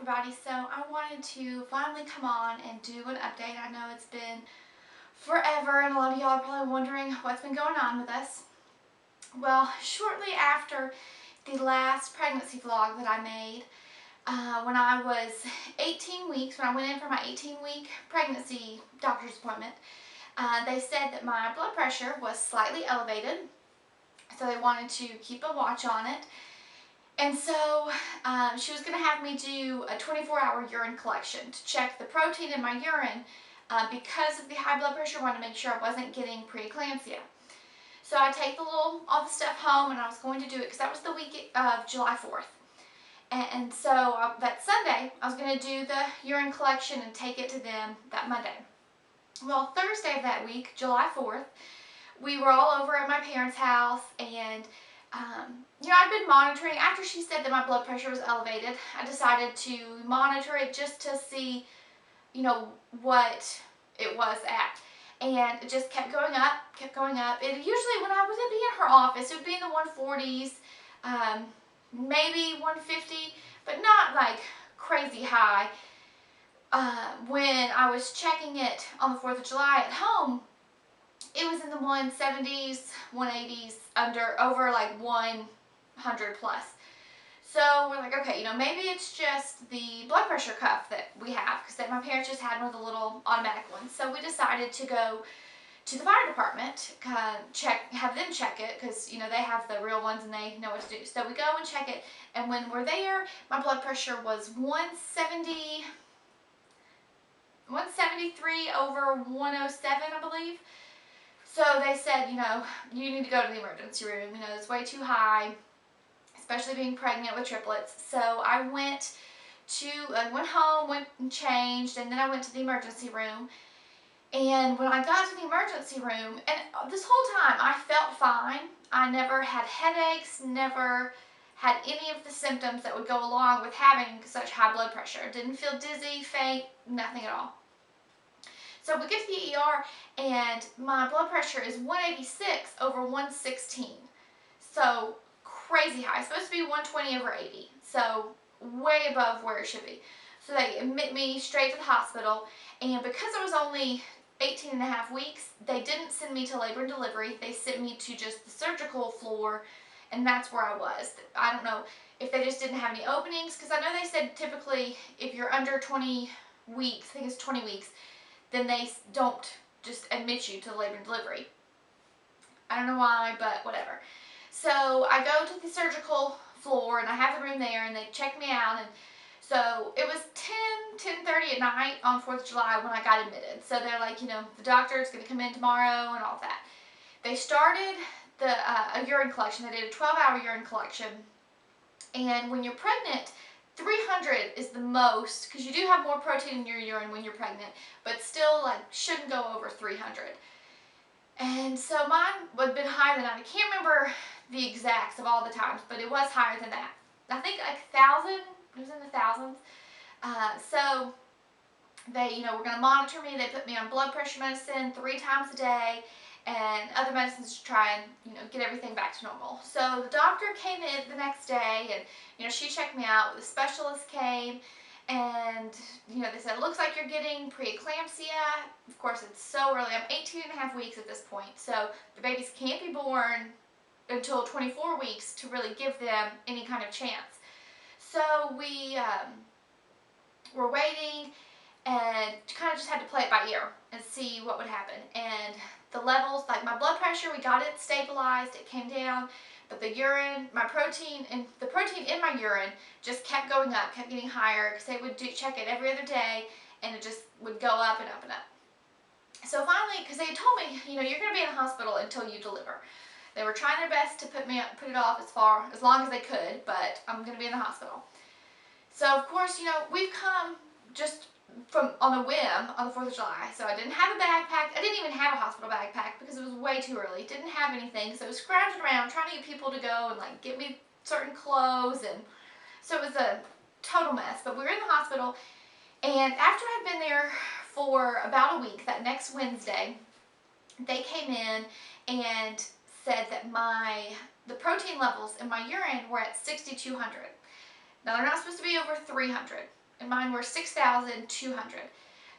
everybody. So I wanted to finally come on and do an update. I know it's been forever and a lot of y'all are probably wondering what's been going on with us. Well, shortly after the last pregnancy vlog that I made, when I was 18 weeks, when I went in for my 18-week pregnancy doctor's appointment, they said that my blood pressure was slightly elevated, so they wanted to keep a watch on it. And so she was going to have me do a 24-hour urine collection to check the protein in my urine because of the high blood pressure. I wanted to make sure I wasn't getting preeclampsia. So I take all the stuff home, and I was going to do it because that was the week of July 4th. And so that Sunday, I was going to do the urine collection and take it to them that Monday. Well, Thursday of that week, July 4th, we were all over at my parents' house, and I'd been monitoring. After she said that my blood pressure was elevated, I decided to monitor it just to see, what it was at. And it just kept going up, kept going up. It usually, when I would be in her office, it would be in the 140s, maybe 150, but not like crazy high. When I was checking it on the 4th of July at home, it was in the 170s, 180s, over like 100 plus. So we're like, okay, maybe it's just the blood pressure cuff that we have, because my parents just had one of the little automatic ones. So we decided to go to the fire department, have them check it, because they have the real ones and they know what to do. So we go and check it, and when we're there, my blood pressure was 173 over 107, I believe. So they said, you need to go to the emergency room. It's way too high, especially being pregnant with triplets. So I went home, went and changed, and then I went to the emergency room. And when I got to the emergency room, and this whole time I felt fine. I never had headaches, never had any of the symptoms that would go along with having such high blood pressure. Didn't feel dizzy, faint, nothing at all. So we get to the ER, and my blood pressure is 186 over 116. So crazy high. It's supposed to be 120 over 80. So way above where it should be. So they admit me straight to the hospital, and because I was only 18 and a half weeks, they didn't send me to labor and delivery. They sent me to just the surgical floor, and that's where I was. I don't know if they just didn't have any openings, because I know they said typically if you're under 20 weeks, I think it's 20 weeks, then they don't just admit you to labor and delivery. I don't know why, but whatever. So I go to the surgical floor, and I have the room there, and they check me out. And so it was 10:30 at night on 4th of July when I got admitted. So they're like, the doctor's going to come in tomorrow and all that. They started a urine collection. They did a 12-hour urine collection. And when you're pregnant, 300 is the most, because you do have more protein in your urine when you're pregnant, but still shouldn't go over 300. And so mine would have been higher than that. I can't remember the exacts of all the times, but it was higher than that. I think 1,000, it was in the thousands. So they, were going to monitor me. They put me on blood pressure medicine 3 times a day and other medicines to try and, get everything back to normal. So the doctor came in the next day, and, she checked me out. The specialist came, and, they said, it looks like you're getting preeclampsia. Of course, it's so early. I'm 18 and a half weeks at this point, so the babies can't be born until 24 weeks to really give them any kind of chance. So we were waiting, and kind of just had to play it by ear and see what would happen. And the levels, like my blood pressure, we got it stabilized, it came down, but the urine, the protein in my urine just kept going up, kept getting higher, because they would check it every other day, and it just would go up and up and up. So finally, because they had told me, you're going to be in the hospital until you deliver. They were trying their best to put it off as long as they could, but I'm going to be in the hospital. So of course, we've come just on a whim on the 4th of July. So I didn't have a backpack. I didn't even have a hospital backpack because it was way too early. Didn't have anything. So I was scrounging around trying to get people to go and get me certain clothes. And so it was a total mess. But we were in the hospital, and after I'd been there for about a week, that next Wednesday, they came in and said that the protein levels in my urine were at 6,200. Now they're not supposed to be over 300. and mine were 6,200.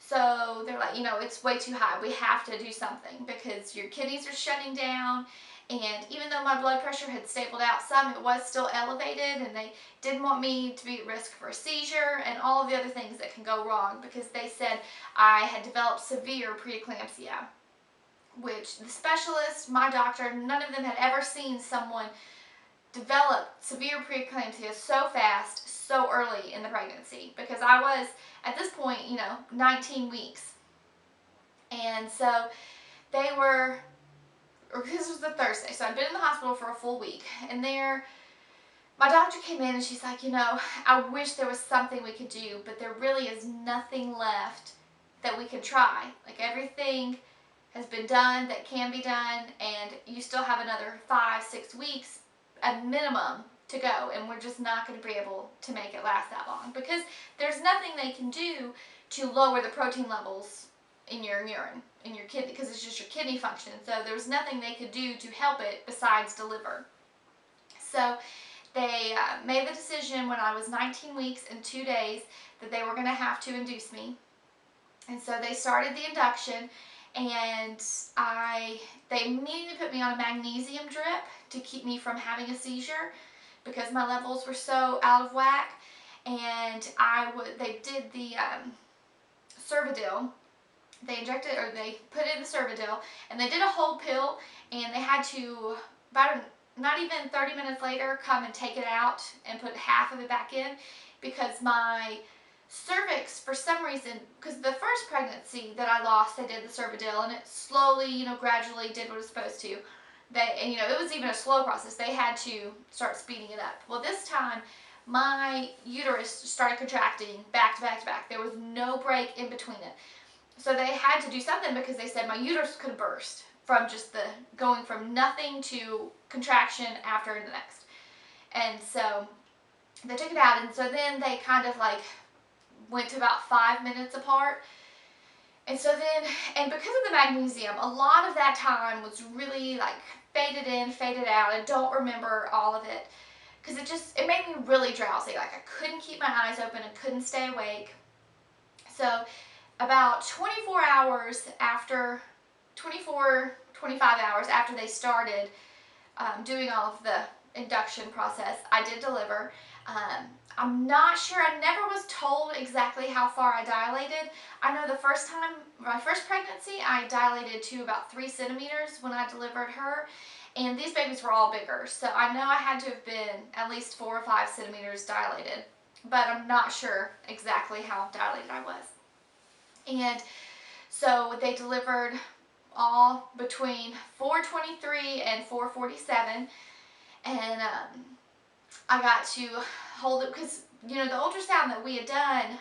So they're like, it's way too high. We have to do something because your kidneys are shutting down. And even though my blood pressure had stabilized out some, it was still elevated, and they didn't want me to be at risk for a seizure and all of the other things that can go wrong, because they said I had developed severe preeclampsia, which the specialist, my doctor, none of them had ever seen someone develop severe preeclampsia so fast, so early in the pregnancy, because I was, at this point, 19 weeks. And so they were, or this was the Thursday, so I'd been in the hospital for a full week, and my doctor came in and she's like, I wish there was something we could do, but there really is nothing left that we can try. Like, everything has been done that can be done, and you still have another 5-6 weeks at minimum to go, and we're just not going to be able to make it last that long, because there's nothing they can do to lower the protein levels in your urine, in your kidney, because it's just your kidney function. So there was nothing they could do to help it besides deliver. So they made the decision when I was 19 weeks and 2 days that they were going to have to induce me. And so they started the induction, and they immediately put me on a magnesium drip to keep me from having a seizure, because my levels were so out of whack. And they did the Cervidil. They injected, or they put in the Cervidil, and they did a whole pill, and they had to, not even 30 minutes later, come and take it out and put half of it back in, because my cervix, for some reason, because the first pregnancy that I lost, they did the Cervidil, and it slowly, gradually did what it was supposed to. It was even a slow process. They had to start speeding it up. Well, this time, my uterus started contracting back to back to back. There was no break in between it. So they had to do something, because they said my uterus could burst from just going from nothing to contraction after the next. And so they took it out, and so then they kind of went to about 5 minutes apart. And so then, and because of the magnesium, a lot of that time was really faded in, faded out. I don't remember all of it, because it made me really drowsy. I couldn't keep my eyes open and couldn't stay awake. So about 25 hours after they started doing all of the induction process, I did deliver. I'm not sure, I never was told exactly how far I dilated. I know the first time, my first pregnancy, I dilated to about 3 centimeters when I delivered her, and these babies were all bigger, so I know I had to have been at least 4 or 5 centimeters dilated, but I'm not sure exactly how dilated I was. And so they delivered all between 4:23 and 4:47, and I got to hold it, because the ultrasound that we had done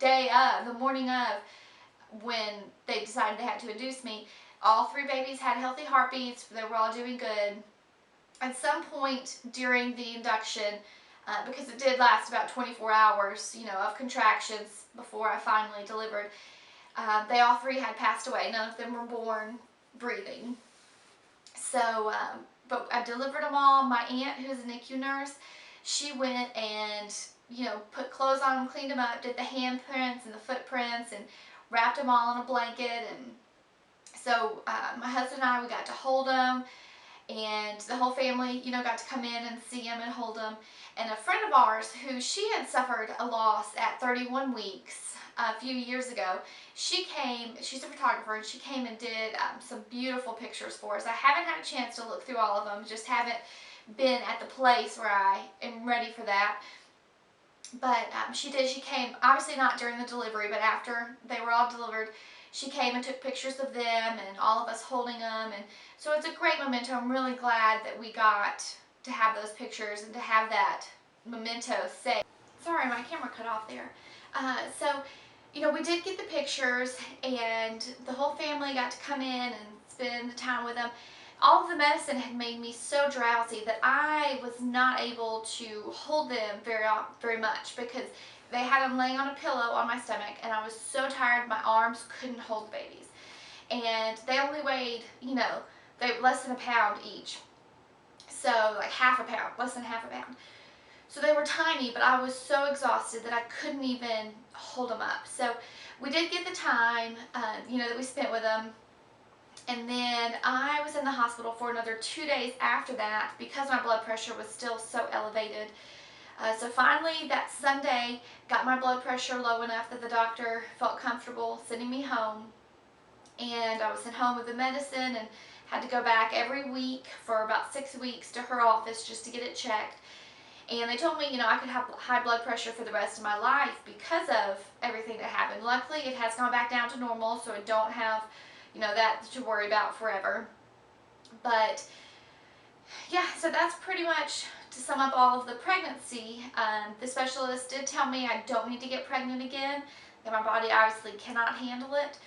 the morning of, when they decided they had to induce me, all 3 babies had healthy heartbeats. They were all doing good. At some point during the induction, because it did last about 24 hours, of contractions before I finally delivered, they all 3 had passed away. None of them were born breathing. So, but I delivered them all. My aunt, who's a NICU nurse, she went and, put clothes on them, cleaned them up, did the handprints and the footprints, and wrapped them all in a blanket. And so my husband and I, we got to hold them, and the whole family, got to come in and see them and hold them. And a friend of ours, who she had suffered a loss at 31 weeks a few years ago, she came, she's a photographer, and she came and did some beautiful pictures for us. I haven't had a chance to look through all of them, just haven't been at the place where I am ready for that. But she came, obviously not during the delivery, but after they were all delivered, she came and took pictures of them and all of us holding them. And so it's a great memento. I'm really glad that we got to have those pictures and to have that memento saved. Sorry, my camera cut off there. We did get the pictures, and the whole family got to come in and spend the time with them. All of the medicine had made me so drowsy that I was not able to hold them very much, because they had them laying on a pillow on my stomach, and I was so tired my arms couldn't hold the babies. And they only weighed, they less than a pound each. So half a pound, less than half a pound. So they were tiny, but I was so exhausted that I couldn't even hold them up. So we did get the time, that we spent with them. And then I was in the hospital for another 2 days after that because my blood pressure was still so elevated. So finally that Sunday, got my blood pressure low enough that the doctor felt comfortable sending me home. And I was sent home with the medicine and had to go back every week for about 6 weeks to her office just to get it checked. And they told me, I could have high blood pressure for the rest of my life because of everything that happened. Luckily, it has gone back down to normal, so I don't have, that to worry about forever. But yeah, so that's pretty much to sum up all of the pregnancy. The specialist did tell me I don't need to get pregnant again, that my body obviously cannot handle it.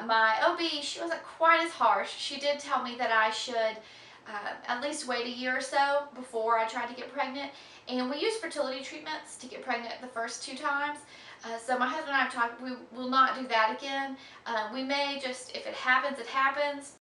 My OB, she wasn't quite as harsh. She did tell me that I should at least wait a year or so before I tried to get pregnant. And we use fertility treatments to get pregnant the first 2 times. So my husband and I have talked, we will not do that again. We may just, if it happens, it happens.